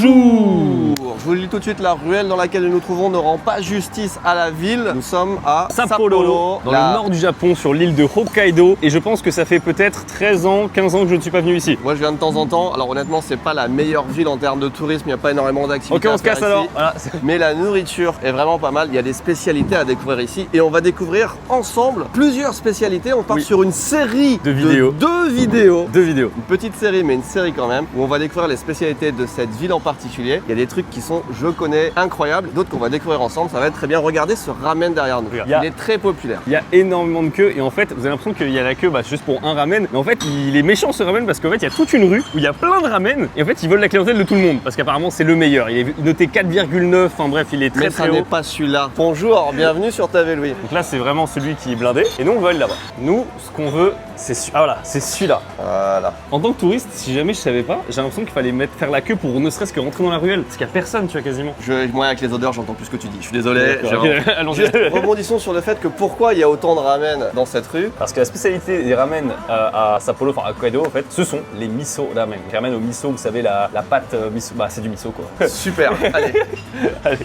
Bonjour. Je vous le dis tout de suite, la ruelle dans laquelle nous nous trouvons ne rend pas justice à la ville. Nous sommes à Sapporo, dans le nord du Japon, sur l'île de Hokkaido. Et je pense que ça fait peut-être 13 ans, 15 ans que je ne suis pas venu ici. Moi je viens de temps en temps, alors honnêtement c'est pas la meilleure ville en termes de tourisme, il n'y a pas énormément d'activités. Ok, on se casse alors. Voilà. Mais la nourriture est vraiment pas mal, il y a des spécialités à découvrir ici et on va découvrir ensemble plusieurs spécialités. On part sur une série de vidéos. Deux vidéos. Une petite série, mais une série quand même, où on va découvrir les spécialités de cette ville en particulier. Il y a des trucs qui sont, je connais, incroyables, d'autres qu'on va découvrir ensemble. Ça va être très bien. Regardez ce ramen derrière nous. Il est très populaire. Il y a énormément de queues et en fait, vous avez l'impression qu'il y a la queue juste pour un ramen. Mais en fait, il est méchant ce ramen parce qu'en fait, il y a toute une rue où il y a plein de ramen et en fait, ils veulent la clientèle de tout le monde parce qu'apparemment, c'est le meilleur. Il est noté 4,9. Enfin bref, il est très mais très ça haut. n'est pas celui-là. Bonjour, bienvenue sur TV Louis. Donc là, c'est vraiment celui qui est blindé et nous, on va aller là-bas. Nous, ce qu'on veut, c'est celui-là. Voilà. En tant que touriste, si jamais je savais pas, j'ai l'impression qu'il fallait faire la queue pour ne serait-ce que rentrer dans la ruelle parce qu'il n'y a personne, tu vois, quasiment. Moi, avec les odeurs, j'entends plus ce que tu dis. Je suis désolé. Allons-y. Rebondissons sur le fait que pourquoi il y a autant de ramen dans cette rue. Parce que la spécialité des ramen à Sapporo, enfin à Hokkaido en fait, ce sont les miso ramen. Les ramen au miso, vous savez, la pâte miso, c'est du miso quoi. Super, allez. Allez.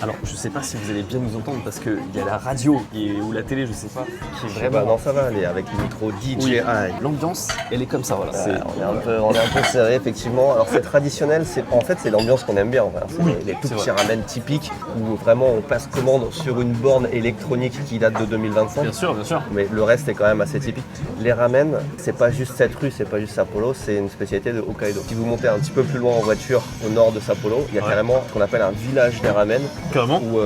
Alors, je sais pas si vous allez bien nous entendre parce qu'il y a la radio ou la télé, je sais pas, qui est vraiment... non, ça va aller avec le micro DJI. Oui. L'ambiance, elle est comme ça, voilà. On est un peu serré, effectivement. Alors, c'est traditionnel, c'est l'ambiance qu'on aime bien. Enfin. C'est les tout petits ramen typiques où vraiment on passe commande sur une borne électronique qui date de 2025. Bien sûr. Mais le reste est quand même assez typique. Les ramen, c'est pas juste cette rue, c'est pas juste Sapporo, c'est une spécialité de Hokkaido. Si vous montez un petit peu plus loin en voiture, au nord de Sapporo, il y a carrément ce qu'on appelle un village des ramen. Carrément. Où,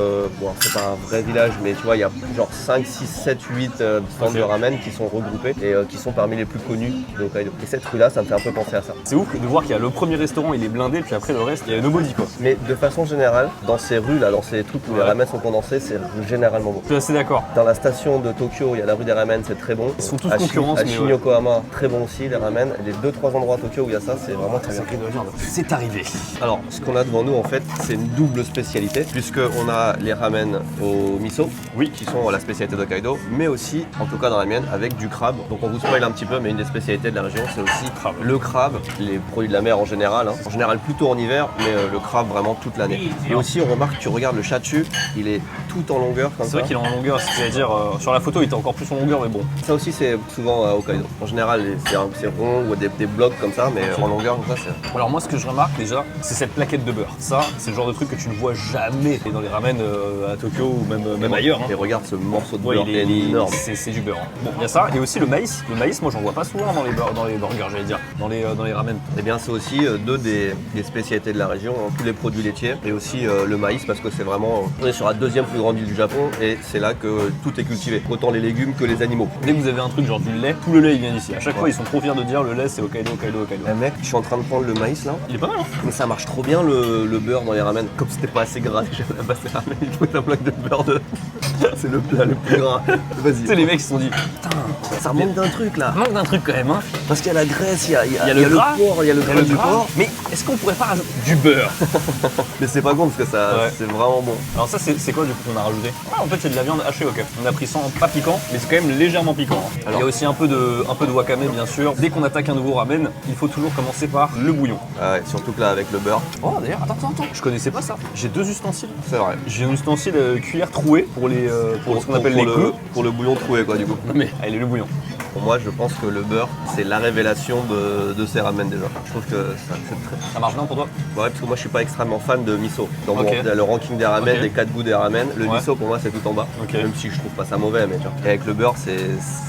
c'est pas un vrai village, mais tu vois, il y a genre 5, 6, 7, 8 stands de ramen qui sont regroupés et qui sont parmi les plus connus de Hokkaido. Et cette rue-là, ça me fait un peu penser à ça. C'est ouf de voir qu'il y a le premier restaurant, il est blindé, puis après le reste, il y a nobody quoi. Mais de façon générale, dans ces rues-là, dans ces trucs où les ramen sont condensés, c'est généralement bon. Je suis assez d'accord. Dans la station de Tokyo, il y a la rue des ramen, c'est très bon. Ils sont tous concurrents. À Shin-Yokohama, très bon aussi, les ramen. Les 2-3 endroits à Tokyo où il y a ça, c'est vraiment très bien. C'est arrivé. Alors, ce qu'on a devant nous, en fait, c'est une double spécialité, puisqu'on a les ramen au miso, qui sont la spécialité d'Hokkaido, mais aussi, en tout cas dans la mienne, avec du crabe. Donc on vous spoil un petit peu, mais une des spécialités de la région, c'est aussi le crabe, les produits de la mer en général. En général plutôt en hiver, mais le crabe vraiment toute l'année. Et aussi, on remarque, tu regardes le shachu, il est tout en longueur comme ça. C'est vrai qu'il est en longueur, c'est-à-dire sur la photo, il était encore plus en longueur, mais bon. Ça aussi, c'est souvent à Hokkaido. En général, c'est rond ou des blocs comme ça, mais en longueur comme ça, c'est... Alors moi, ce que je remarque déjà, c'est cette plaquette de beurre. Ça, c'est le genre de truc que tu ne vois jamais dans les ramen à Tokyo ou même ailleurs. Et regarde ce morceau de beurre, il est énorme. C'est du beurre. Bon, il y a ça, et aussi le maïs. Le maïs, moi, j'en vois pas souvent dans les burgers, j'allais dire, dans les ramen. Et bien, c'est aussi deux des spécialités de la région, tous les produits laitiers, et aussi le maïs, parce que c'est vraiment... On est sur la deuxième plus grande ville du Japon, et c'est là que tout est cultivé, autant les légumes que les animaux. Dès que vous avez un truc genre du lait, tout le lait il vient d'ici. À chaque fois, ils sont trop fiers de dire le lait c'est Hokkaido. Mec, je suis en train de prendre le maïs là. Il est pas mal, hein. Mais ça marche trop bien le beurre dans les ramen. Comme c'était pas assez gras, j'avais la base des ramen, il faut un bloc de beurre de... C'est le plat le plus gras. Vas-y. Tu sais, les mecs ils se sont dit, putain, ça manque d'un truc là. Ça manque d'un truc quand même, hein. Parce qu'il y a la graisse, il y a le gras, porc, il y a le gras du porc. Mais est-ce qu'on pourrait pas rajouter du beurre? Mais c'est pas con parce que ça, c'est vraiment bon. Alors ça c'est quoi du coup qu'on a rajouté? En fait c'est de la viande hachée, ok. On a pris ça en pas piquant, mais c'est quand même légèrement piquant. Alors, il y a aussi un peu de wakame bien sûr. Dès qu'on attaque un nouveau ramen, il faut toujours commencer par le bouillon. Ah ouais, surtout que là avec le beurre. Oh d'ailleurs, attends, je connaissais pas ça. J'ai deux ustensiles. C'est vrai. J'ai un ustensile cuillère trouée pour ce qu'on appelle les queues. Pour le bouillon troué quoi du coup. Non mais allez le bouillon. Pour moi, je pense que le beurre, c'est la révélation de ces ramen déjà. Je trouve que ça marche bien pour toi? Ouais, parce que moi, je suis pas extrêmement fan de miso. Dans le ranking des ramen, des 4 goûts des ramen, le miso pour moi, c'est tout en bas. Même si je trouve pas ça mauvais, mais tu vois. Et avec le beurre,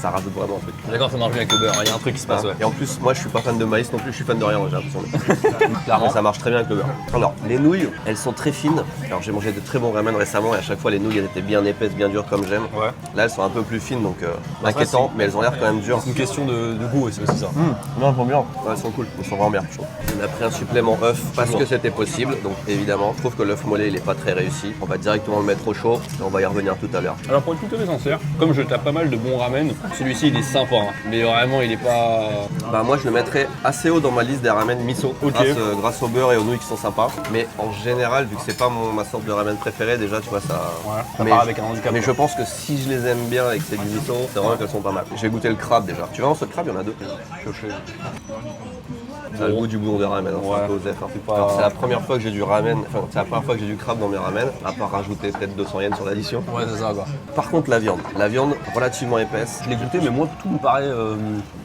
ça rajoute vraiment un truc. D'accord, ça marche bien avec le beurre. Il y a un truc qui se passe. Ouais. Et en plus, moi, je suis pas fan de maïs non plus. Je suis fan de rien, j'ai l'impression. Clairement, ça marche très bien avec le beurre. Alors, les nouilles, elles sont très fines. Alors, j'ai mangé de très bons ramen récemment et à chaque fois, les nouilles, elles étaient bien épaisses, bien dures comme j'aime. Là, elles sont un peu plus fines, donc inquiétant, mais elles ont l'air quand même dures. C'est une question de goût aussi ça. Non, elles sont bien. Ouais, elles sont cool. Elles sont vraiment bien, je trouve. On a pris un supplément œuf parce que c'était possible. Donc évidemment, je trouve que l'œuf mollet il est pas très réussi. On va directement le mettre au chaud et on va y revenir tout à l'heure. Alors pour être tout à fait sincère, comme je tape pas mal de bons ramen, celui-ci il est sympa. Hein. Mais vraiment il est pas... Bah moi je le mettrais assez haut dans ma liste des ramen miso. Grâce au beurre et aux nouilles qui sont sympas. Mais en général, vu que c'est pas ma sorte de ramen préférée, déjà tu vois ça... Ouais, ça part avec un handicap. Mais je pense que si je les aime bien et que c'est du miso, c'est vraiment qu'elles sont pas mal. J'ai goûté le crabe déjà. Tu vois, ce crabe, il y en a deux. Ça a le goût du bouillon de ramen, enfin, un peu osef. Hein. pas- Alors, c'est la première fois que j'ai du ramen, enfin c'est la première fois que j'ai du crabe dans mes ramen, à part rajouter peut-être 200 yens sur l'addition. Ouais, c'est ça quoi. Par contre la viande relativement épaisse. Je l'ai goûté, mais moi tout me paraît.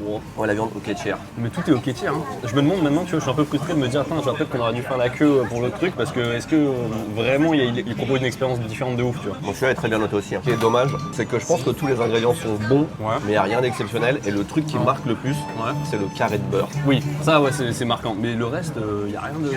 Bon. Ouais, la viande ok tiers. Mais tout est ok tiers. Hein. Je me demande maintenant, tu vois, je suis un peu frustré de me dire, attends, peut-être qu'on aurait dû faire la queue pour le truc parce que est-ce que vraiment il propose une expérience différente de ouf, tu vois. Mon celui-là est très bien noté aussi. Hein. Ce qui est dommage, c'est que je pense que tous les ingrédients sont bons, mais il n'y a rien d'exceptionnel. Et le truc qui marque le plus, c'est le carré de beurre. Oui, ça ouais, c'est marquant. Mais le reste, il n'y a rien de.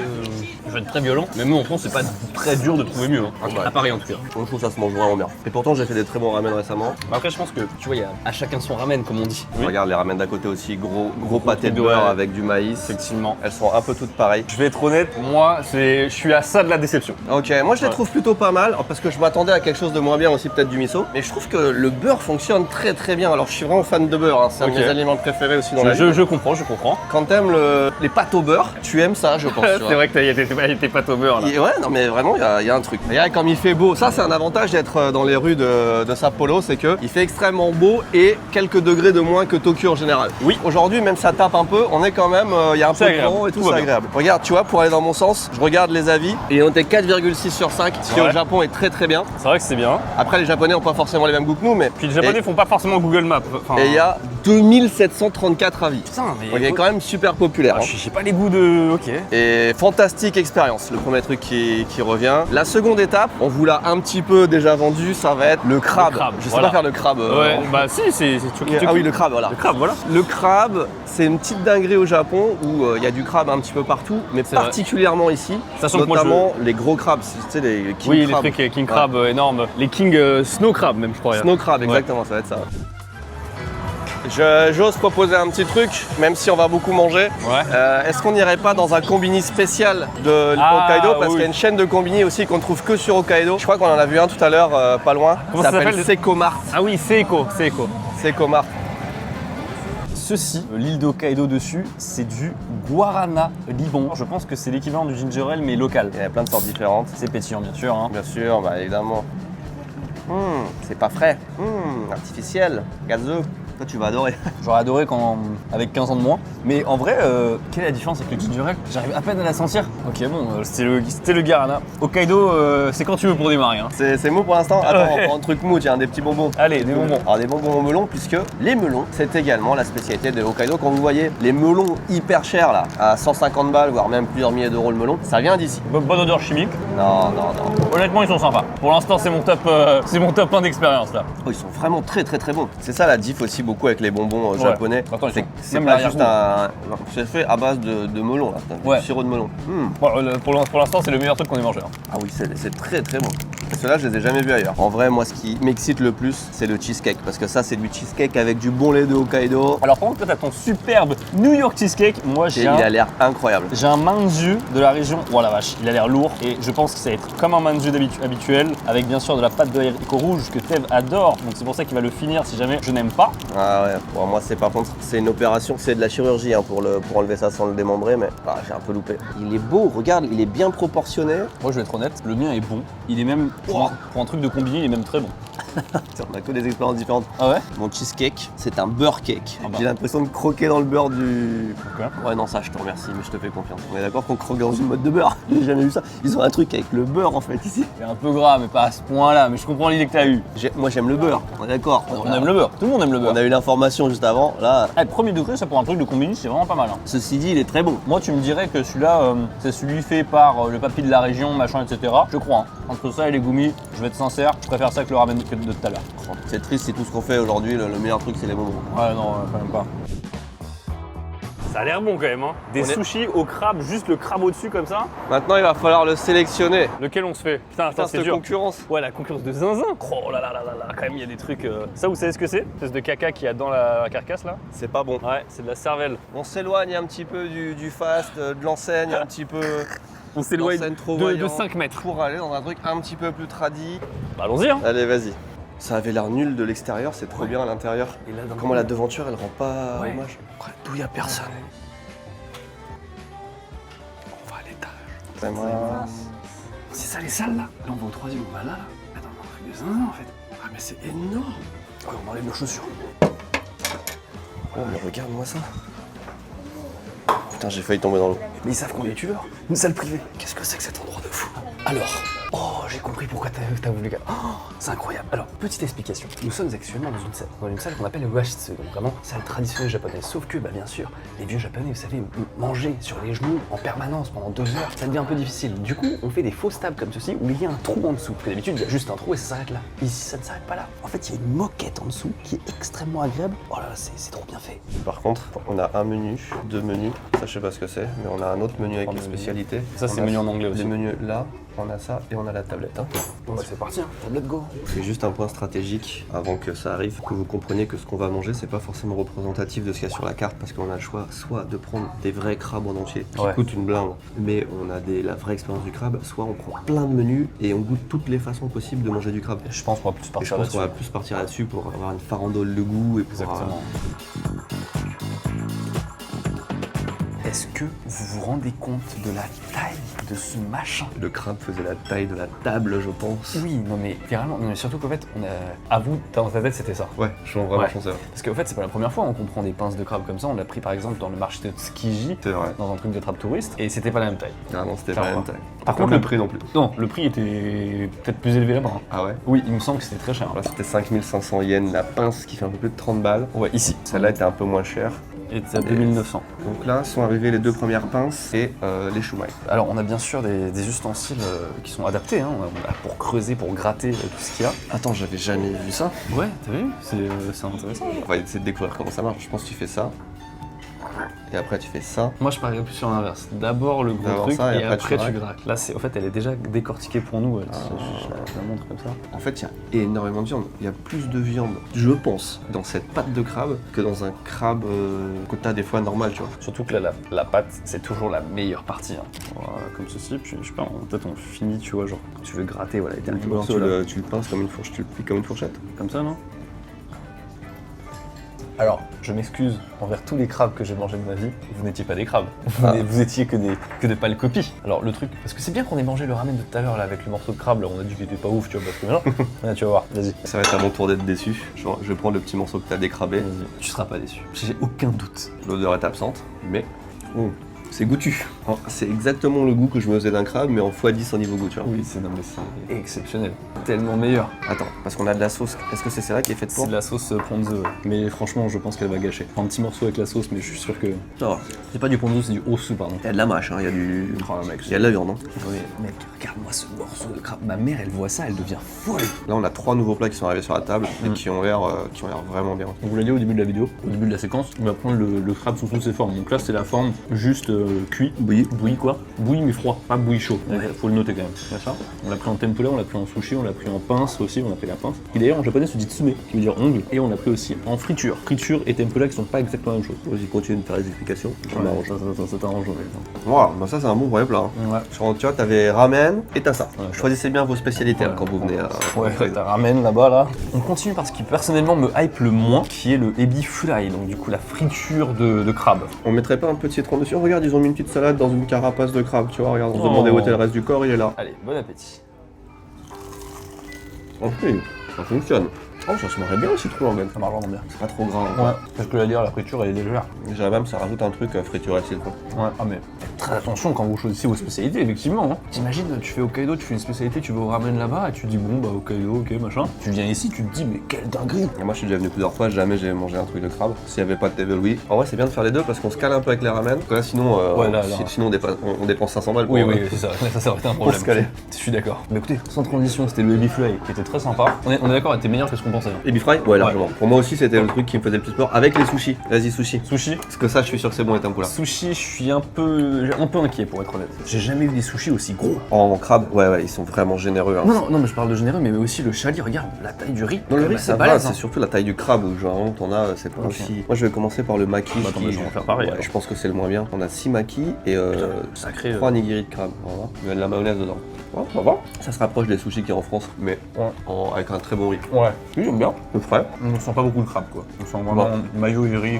Je vais être très violent. Même en France, c'est pas très dur de trouver mieux. Hein. Ouais. À Paris en tout cas. Je trouve que ça se mange vraiment bien. Et pourtant, j'ai fait des très bons ramen récemment. Après, je pense que, tu vois, il y a à chacun son ramen, comme on dit. Regarde les ramen d'à côté aussi, gros pâté de beurre avec du maïs. Effectivement. Elles sont un peu toutes pareilles. Je vais être honnête, moi, je suis à ça de la déception. Ok, moi je les trouve plutôt pas mal, parce que je m'attendais à quelque chose de moins bien aussi, peut-être du miso. Mais je trouve que le beurre fonctionne très bien. Alors je suis vraiment fan de beurre, hein. C'est un de mes aliments préférés aussi dans la vie. Je comprends. Quand t'aimes les pâtes au beurre, tu aimes ça, je pense. C'est vrai que t'es pas au beurre là. Ouais, non mais vraiment, il y a un truc. Regarde comme il fait beau. Ça, c'est un avantage d'être dans les rues de Sao Paulo, c'est qu'il fait extrêmement beau et quelques degrés de moins que Tokyo en général. Oui. Aujourd'hui, même ça tape un peu, on est quand même, il y a un peu de vent et tout, c'est agréable. Regarde, tu vois, pour aller dans mon sens, je regarde les avis et il est noté 4,6 sur 5, ce qui au Japon est très bien. C'est vrai que c'est bien. Après, les Japonais n'ont pas forcément les mêmes goûts que nous, mais. Puis les Japonais font pas forcément Google Maps. Et il y a 2734 avis. Putain, mais. Donc il est quand même super populaire. Ah, Hein. je sais pas les goûts de. Ok. Et fantastique expérience, le premier truc qui revient. La seconde étape, on vous l'a un petit peu déjà vendu, ça va être le crabe. Je sais pas faire le crabe. Ouais, bah si, c'est Ah oui, le crabe, voilà. Le crabe, voilà. Le crabe, c'est une petite dinguerie au Japon où il y a du crabe un petit peu partout, mais particulièrement ici, Sachant notamment les gros crabes, tu sais, les king crabes. Les trucs king crab énormes. Les king snow crab même, je crois. Snow crab, exactement, ça va être ça. J'ose proposer un petit truc, même si on va beaucoup manger. Ouais. Est-ce qu'on n'irait pas dans un combini spécial de Hokkaido? Parce qu'il y a une chaîne de combini aussi qu'on trouve que sur Hokkaido. Je crois qu'on en a vu un tout à l'heure, pas loin. Comment ça ça s'appelle s'appelle Seiko Mart. Ah oui, Seiko. Seiko Mart. Ceci, l'île d'Hokkaido dessus, c'est du guarana limon. Je pense que c'est l'équivalent du ginger ale mais local. Il y a plein de sortes différentes. C'est pétillant bien sûr. Hein. Bien sûr, bah évidemment. C'est pas frais. Artificiel, gazeux. Toi, tu vas adorer. J'aurais adoré avec 15 ans de moins. Mais en vrai, quelle est la différence avec le ginger ale? J'arrive à peine à la sentir. Ok, bon, c'était le guarana. Hokkaido, c'est quand tu veux pour démarrer. Hein. C'est mou pour l'instant. Attends, on prend un truc mou, tiens, des petits bonbons. Allez, des bonbons. Alors, des bonbons au melon, puisque les melons, c'est également la spécialité de Hokkaido. Quand vous voyez les melons hyper chers, là, à 150 balles, voire même plusieurs milliers d'euros le melon, ça vient d'ici. Bonne odeur chimique. Non. Honnêtement, ils sont sympas. Pour l'instant, c'est mon top 1 d'expérience là. Oh, ils sont vraiment très bons. C'est ça la diff aussi beaucoup avec les bonbons japonais. Attends, c'est pas juste un. C'est fait à base de melon, là. Du sirop de melon. Bon, pour l'instant, c'est le meilleur truc qu'on ait mangé. Hein. Ah oui, c'est très bon. Ceux-là, je les ai jamais vus ailleurs. En vrai, moi, ce qui m'excite le plus, c'est le cheesecake. Parce que ça, c'est du cheesecake avec du bon lait de Hokkaido. Alors, par contre, toi, t'as ton superbe New York cheesecake. Moi, il a l'air incroyable. J'ai un manju de la région. Oh la vache, il a l'air lourd. Et je pense que ça va être comme un manju habituel. Avec bien sûr de la pâte de haricot rouge que Tev adore. Donc, c'est pour ça qu'il va le finir si jamais je n'aime pas. Ah ouais, pour moi, par contre, c'est une opération, c'est de la chirurgie hein, pour enlever ça sans le démembrer. Mais j'ai un peu loupé. Il est beau, regarde, il est bien proportionné. Moi, je vais être honnête, le mien est bon. Il est même, pour un truc de combiné, il est même très bon. On a que des expériences différentes. Ah ouais? Mon cheesecake, c'est un beurre cake. Ah bah. J'ai l'impression de croquer dans le beurre du. Okay. Ouais, non, ça, je te remercie, mais je te fais confiance. On est d'accord qu'on croque dans une mode de beurre. J'ai jamais vu ça. Ils ont un truc avec le beurre en fait ici. C'est un peu gras, mais pas à ce point-là. Mais je comprends l'idée que t'as eue. Moi, j'aime le beurre. On est d'accord. On aime le beurre. Tout le monde aime le beurre. On a eu l'information juste avant. Là. Premier degré, ça pour un truc de combini, c'est vraiment pas mal. Hein. Ceci dit, il est très bon. Moi, tu me dirais que celui-là, c'est celui fait par le papy de la région, machin, etc. Je crois. Hein. Entre ça et les goumis, je vais être sincère, je préfère ça que le ramen de tout à l'heure. C'est triste, c'est tout ce qu'on fait aujourd'hui. Le meilleur truc, c'est les bonbons. Ouais, non, quand même pas. Ça a l'air bon quand même, hein. Des sushis au crabe, juste le crabe au-dessus comme ça. Maintenant, il va falloir le sélectionner. Lequel on se fait? Putain, c'est dur. Concurrence. Ouais, la concurrence de zinzin. Oh là là là là, quand même, il y a des trucs. Ça, vous savez ce que c'est? Espèce de caca qu'il y a dans la carcasse là. C'est pas bon. Ouais, c'est de la cervelle. On s'éloigne un petit peu du fast, de l'enseigne, un petit peu. On s'éloigne de 5 mètres. Pour aller dans un truc un petit peu plus tradi. Bah, allons-y, hein. Allez, vas-y. Ça avait l'air nul de l'extérieur, c'est trop bien à l'intérieur. Et là, comment la devanture, elle rend pas hommage. D'où il y a personne. On va à l'étage. C'est ça les salles là. Là on va au troisième, on va là. Attends, on a un truc de zinzin en fait. Ah mais c'est énorme. Oh, on enlève nos chaussures. Oh mais regarde-moi ça. Putain, j'ai failli tomber dans l'eau. Mais ils savent qu'on est tueurs. Une salle privée. Qu'est-ce que c'est que cet endroit de fou? Alors, oh, j'ai compris pourquoi t'as voulu... Oh, c'est incroyable. Alors, petite explication. Nous sommes actuellement dans une salle qu'on appelle le washitsu, donc vraiment salle traditionnelle japonaise. Sauf que, bah bien sûr, les vieux japonais, vous savez, manger sur les genoux en permanence pendant 2 heures, ça devient un peu difficile. Du coup, on fait des fausses tables comme ceci où il y a un trou en dessous. Parce que d'habitude, il y a juste un trou et ça s'arrête là. Ici, ça ne s'arrête pas là. En fait, il y a une moquette en dessous qui est extrêmement agréable. Oh là là, c'est trop bien fait. Par contre, on a un menu, 2 menus, ça je sais pas ce que c'est, mais on a un autre menu avec les spécialités. Ça, c'est menu en anglais aussi. Les menus là, on a ça et on a la tablette. Hein. Bon bah c'est parti, hein. Tablette go. C'est juste un point stratégique avant que ça arrive, que vous compreniez que ce qu'on va manger, c'est pas forcément représentatif de ce qu'il y a sur la carte, parce qu'on a le choix soit de prendre des vrais crabes en entier, qui coûtent une blinde, mais on a la vraie expérience du crabe, soit on prend plein de menus et on goûte toutes les façons possibles de manger du crabe. Je pense qu'on va plus partir là-dessus. Je pense qu'on va plus partir là-dessus pour avoir une farandole de goût et pour... Exactement. Est-ce que vous vous rendez compte de la taille de ce machin? Le crabe faisait la taille de la table, je pense. Oui, non mais littéralement, non mais surtout qu'en fait, on a... À vous, dans ta tête, c'était ça. Ouais, je suis vraiment fonceur. Parce qu'en fait, c'est pas la première fois qu'on prend des pinces de crabe comme ça. On l'a pris par exemple dans le marché de Tsukiji, dans un truc de trappe touriste, et c'était pas la même taille. Ah non, c'était pas la même taille. Par contre, le prix non plus. Non, le prix était peut-être plus élevé là-bas. Hein. Ah ouais? Oui, il me semble que c'était très cher. Là, c'était 5500 yens la pince qui fait un peu plus de 30 balles. Ouais, ici. Celle-là était un peu moins chère. Et c'est à 2900. Donc là sont arrivées les 2 premières pinces et les shumai. Alors on a bien sûr des ustensiles qui sont adaptés, hein. On a pour creuser, pour gratter tout ce qu'il y a. Attends, j'avais jamais vu ça. Ouais, t'as vu? C'est intéressant. On va essayer de découvrir comment ça marche. Je pense que tu fais ça. Et après tu fais ça. Moi je parierais plus sur l'inverse. D'abord le gros truc ça, et après tu grattes. Là en fait elle est déjà décortiquée pour nous. Je la montre comme ça. En fait il y a énormément de viande. Il y a plus de viande, je pense, dans cette pâte de crabe que dans un crabe que t'as des fois normal, tu vois. Surtout que là la pâte c'est toujours la meilleure partie. Hein. Voilà, comme ceci, puis je sais pas, peut-être on finit, tu vois, genre quand tu veux gratter, voilà, tu le pinces comme une fourchette, tu le plies comme une fourchette. Comme ça, non? Alors, je m'excuse envers tous les crabes que j'ai mangés de ma vie, vous n'étiez pas des crabes, vous étiez que des pâles copies. Alors le truc, parce que c'est bien qu'on ait mangé le ramen de tout à l'heure là avec le morceau de crabe, là on a dit qu'il était pas ouf, tu vois, parce que non, là, tu vas voir, vas-y. Ça va être à mon tour d'être déçu, je vais prendre le petit morceau que t'as décrabé. Vas-y, tu seras pas déçu, j'ai aucun doute. L'odeur est absente, mais c'est goûtu. C'est exactement le goût que je me faisais d'un crabe, mais en x10 en niveau goût, tu vois. Oui, c'est exceptionnel. Tellement meilleur. Attends, parce qu'on a de la sauce. Est-ce que c'est celle-là qui est faite pour? C'est de la sauce ponzu, ouais. Mais franchement, je pense qu'elle va gâcher. Un petit morceau avec la sauce, mais je suis sûr que... Ça va. C'est pas du ponzu, c'est du osu, pardon. Il y a de la mâche, hein. Il y a du... Oh, mec, il y a de la viande, hein. Oui, mec, regarde-moi ce morceau de crabe. Ma mère, elle voit ça, elle devient folle. Là, on a 3 nouveaux plats qui sont arrivés sur la table et qui ont l'air vraiment bien. On vous l'a dit au début de la vidéo, au début de la séquence, on va prendre le crabe sous toutes ses formes. Donc là, c'est la forme juste cuit. Bouilli quoi? Bouilli mais froid, pas bouilli chaud. Faut le noter quand même. D'accord. On l'a pris en tempura, on l'a pris en sushi, on l'a pris en pince aussi, on a pris la pince. Qui d'ailleurs en japonais se dit tsume, qui veut dire ongle. Et on l'a pris aussi en friture. Friture et tempura qui sont pas exactement la même chose. Vas-y, continue de faire les explications. Ça t'arrange. Voilà, bah ça c'est un bon vrai plat. Hein. Ouais. Genre, tu vois, t'avais ramen et t'as ça. Ouais, choisissez bien vos spécialités quand vous venez à... Ouais, t'as ramen là-bas là. On continue par ce qui personnellement me hype le moins, qui est le ebi fry, donc du coup la friture de crabe. On mettrait pas un peu de citron dessus? Regarde, ils ont mis une petite salade dans une carapace de crabe, tu vois, regarde, on se demandait où était le reste du corps, il est là. Allez, bon appétit. Ok, ça fonctionne. Oh, ça se marrait bien le citron en fait. Ça marche vraiment bien. C'est pas trop gras. Hein. Ouais, parce que la friture elle est légère. Je dirais même ça rajoute un truc frituré citron. Ouais, ah mais faites très attention quand vous choisissez vos spécialités, effectivement. Hein. T'imagines, tu fais Hokkaido, tu fais une spécialité, tu vas au ramen là-bas et tu dis bon bah Hokkaido, ok machin. Tu viens ici, tu te dis mais quelle dinguerie. Et moi je suis déjà venu plusieurs fois, jamais j'ai mangé un truc de crabe. S'il y avait pas de table oui. En vrai c'est bien de faire les deux parce qu'on se cale un peu avec les ramen. Parce que là sinon, sinon on dépense 500 balles pour... Oui, c'est ça, ça aurait été un problème. Pour se caler. Je suis d'accord. Mais écoutez, sans transition, c'était le ebi fry qui était très sympa. On est d'accord, il était meilleur que ce qu'on pensait. Hein. Ebi fry? Ouais, largement. Pour moi aussi c'était le truc qui me faisait le plus peur avec les sushis. Vas-y sushi. Sushi? Parce que ça je suis sûr que c'est bon les tempura. Sushi, je suis un peu inquiet pour être honnête. J'ai jamais vu des sushis aussi gros. En crabe, ouais, ils sont vraiment généreux. Hein. Non, mais je parle de généreux, mais aussi le chali, regarde la taille du riz. Non, le riz c'est balèze, c'est surtout la taille du crabe où genre t'en as, c'est pas aussi. Moi je vais commencer par le maki. Attends, je vais en faire pareil. Je pense que c'est le moins bien. On a 6 maki et sacré 3 nigiri de crabe. Voilà. Il y a de la mayonnaise dedans. Ouais, on va voir. Ça se rapproche des sushis qu'il y a en France, mais avec un très bon riz. Ouais, oui, j'aime bien. Le frais. On sent pas beaucoup le crabe quoi. On sent vraiment mayo et riz.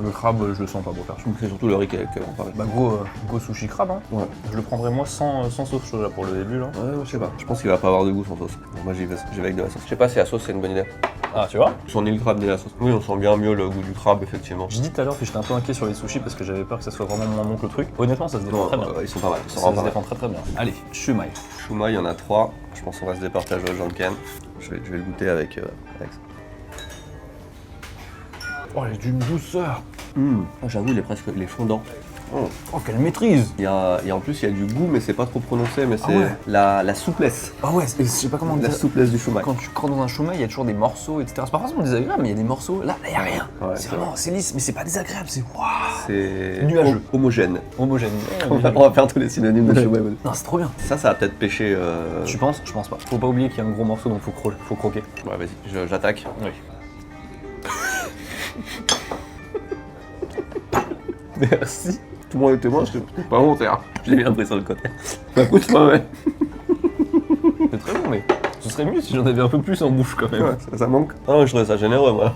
Le crabe, je le sens pas pour faire. C'est surtout le riz qui est en parle. Bah go sushi crabe hein. Ouais. Je le prendrais moi sans sauce soja pour le début là. Ouais, je sais pas. Je pense qu'il va pas avoir de goût sans sauce. Bon, moi j'y vais avec de la sauce. Je sais pas si la sauce c'est une bonne idée. Ah, tu vois. Sans ni le crabe ni la sauce. Oui, on sent bien mieux le goût du crabe, effectivement. J'ai dit tout à l'heure que j'étais un peu inquiet sur les sushis parce que j'avais peur que ça soit vraiment moins bon que le truc. Honnêtement, ça se défend très bien. Ils sont pas mal. Ça se défend très bien. Allez, shumai. Shumai, il y en a 3. Je pense qu'on va se départager au Janken. Je vais le goûter avec ça. Oh, il est d'une douceur. J'avoue, il est fondant. Oh, quelle maîtrise. Et en plus, il y a du goût, mais c'est pas trop prononcé, mais c'est ouais. la souplesse. Ah ouais, je sais pas comment La dire. souplesse du shumai. Quand tu crois dans un shumai, il y a toujours des morceaux, etc. C'est pas forcément désagréable, mais il y a des morceaux. Là, il y a rien. Ouais, c'est vraiment, c'est lisse, mais c'est pas désagréable, c'est waouh. C'est nuageux. Homogène. Homogène. On va faire tous les synonymes de shumai. Non, c'est trop bien. Ça va peut-être pêcher. Tu penses? Je pense pas. Faut pas oublier qu'il y a un gros morceau, donc faut croquer. Ouais, vas-y, j'attaque. Oui. Merci. Tout le monde est témoin, je t'ai pas honte, hein. J'ai bien pris sur le côté. Bah écoute, ouais. C'est très bon, mais ce serait mieux si j'en avais un peu plus en bouche quand même. Ouais, ça manque. Ah, je trouvais ça généreux, moi.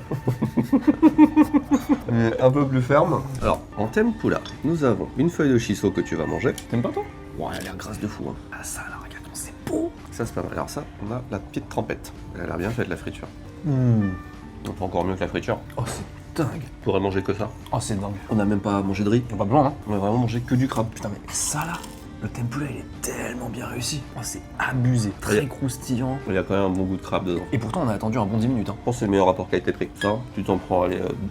Mais un peu plus ferme. Alors, en tempura, nous avons une feuille de shiso que tu vas manger. T'aimes pas toi? Ouais, elle a l'air grasse de fou. Hein. Ah ça là, regarde, c'est beau. Ça, c'est pas mal. Alors ça, on a la petite trempette. Elle a l'air bien faite, la friture. Mmh. On fait encore mieux que la friture. Oh, c'est dingue. On pourrait manger que ça. Oh, c'est dingue. On n'a même pas mangé de riz. Pas blanc, hein. On a vraiment mangé que du crabe. Putain, mais ça là, le tempura il est tellement bien réussi. Oh, c'est abusé, très croustillant. Il y a quand même un bon goût de crabe dedans. Et pourtant, on a attendu un bon 10 minutes. Hein. Je pense que c'est le meilleur rapport qualité-prix. Ça, tu t'en prends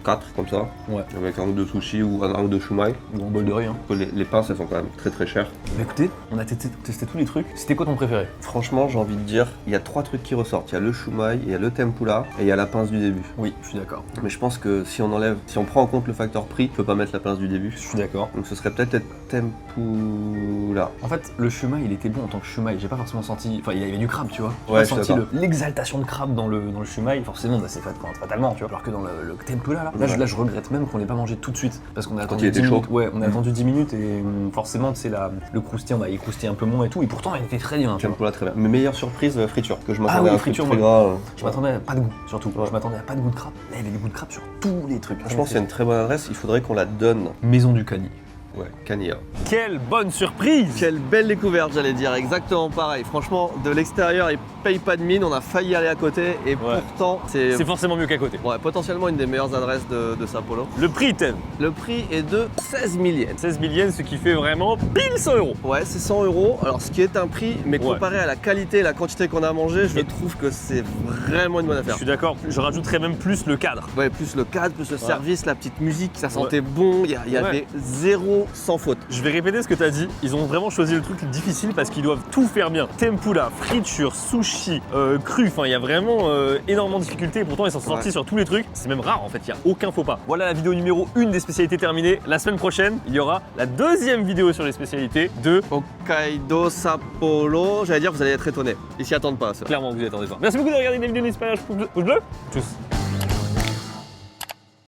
4 comme ça. Ouais. Avec un ou deux sushis ou un ou deux shumai. Bon bol de riz. Hein. Les pinces, elles sont quand même très très chères. Mais écoutez, on a testé tous les trucs. C'était quoi ton préféré? Franchement, j'ai envie de dire, il y a 3 trucs qui ressortent. Il y a le shumai, il y a le tempura et il y a la pince du début. Oui, je suis d'accord. Mais je pense que si on prend en compte le facteur prix, on peut pas mettre la pince du début. Je suis d'accord. Donc ce serait peut-être le tempura. En fait, le shumai, il était bon en tant que shumai. J'ai pas forcément senti. Enfin, il y avait du crabe, tu vois. J'ai Ouais, pas je suis senti d'accord. l'exaltation de crabe dans le shumai. Forcément, bah, c'est fatalement, tu vois. Alors que dans le tempura, là, Ouais. là, je regrette même qu'on l'ait pas mangé tout de suite. Parce qu'on a attendu il était 10 chaud. minutes. Ouais, on a attendu 10 minutes et forcément, tu sais, le croustillant, bah, il croustille un peu moins et tout. Et pourtant, il était très bien. Tu vois. Tempura très bien. Mais meilleure surprise, friture. Que je Ah m'attendais oui, à un truc friture, très moi. gras. Je m'attendais à pas de goût, surtout. Ouais. Je m'attendais à pas de goût de crabe. Là, il y avait des goûts de crabe sur tous les trucs. Franchement, c'est une très bonne adresse. Il faudrait qu'on la donne. Maison du Cani. Ouais, Kania. Quelle bonne surprise! Quelle belle découverte, j'allais dire, exactement pareil. Franchement, de l'extérieur, il paye pas de mine, on a failli aller à côté et pourtant, C'est forcément mieux qu'à côté. ouais, potentiellement une des meilleures adresses de Sao Paulo. Le prix, Thème. Le prix est de 16 000 yens. 16 000 yens, ce qui fait vraiment pile 100 €. Ouais, c'est 100 €. Alors, ce qui est un prix, mais Ouais. comparé à la qualité et la quantité qu'on a mangé, je trouve que c'est vraiment une bonne Je affaire. suis d'accord, je rajouterais même plus le cadre. Ouais, plus le cadre, plus le service, la petite musique, ça sentait bon, il y avait Ouais. zéro sans faute. Je vais répéter ce que tu as dit. Ils ont vraiment choisi le truc difficile parce qu'ils doivent tout faire bien. Tempura, friture, sushi, cru. Enfin, il y a vraiment énormément de difficultés. Et pourtant, ils sont sortis Ouais. sur tous les trucs. C'est même rare en fait. Il n'y a aucun faux pas. Voilà la vidéo numéro 1 des spécialités terminée. La semaine prochaine, il y aura la deuxième vidéo sur les spécialités de. Hokkaido, Sao Paulo, j'allais dire, vous allez être étonnés. Ils s'y attendent pas, ça. Clairement, vous y attendez pas. Merci beaucoup de regarder la vidéo. N'hésitez pas à lâcher pouce bleu. Tchuss.